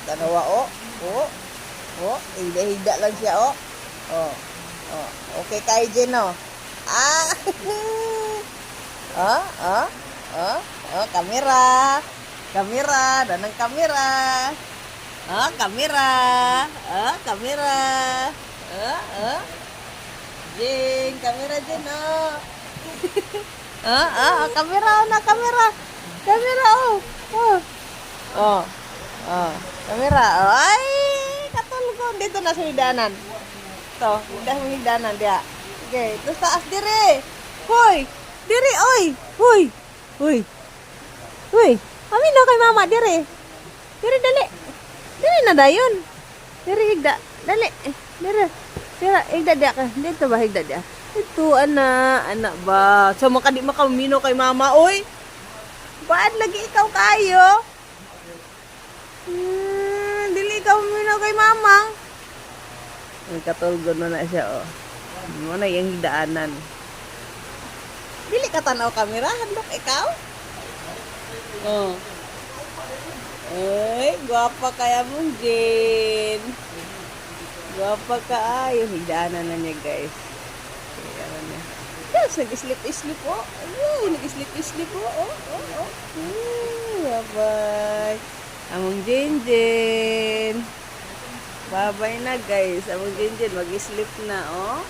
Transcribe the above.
Tanawa, oh. Oh. Oh, higda-higda lang siya, oh. Oh. Oh. Okay kay Jen, oh. Ah. Oh, oh. Oh, oh, kamera. Kamera, danang kamera. Oh, kamera. Oh, kamera. Oh, oh. Jen, kamera Jen, oh. Kamera, na kamera. Kamera, oh. Oh. Oh. Oh, kamera. Oh, ay, katulog. Dito na sa higdanan. Ito, higdanan dia. Okay, terus taas diri. Hoy, diri, oy. Hoy. Hoy. Hoy. Amin na kay mama diri. Diri dali. Diri na dayon. Diri higda. Dali. Diri. Dira higda dia ka. Dito ba higda dia? Ito anak ba. So makadi makamino kay mama oy. Baad lagi ikaw kayo. Dili ikaw mino kay mama. Ay katulgon na siya oh. Mo na yung higdaanan. Dili ka tanaw kamera, handok ikaw. Oh. Ay, guwapa kaya mong Jen. Guwapa ka ay. Higdaanan na niya guys. Higdaanan niya. Yes, nag-sleep-sleep oh. Ay, nag-sleep-sleep oh. Oh, oh, oh. Bye-bye. Among Jen. Bye-bye na guys. Among Jen mag-sleep na oh.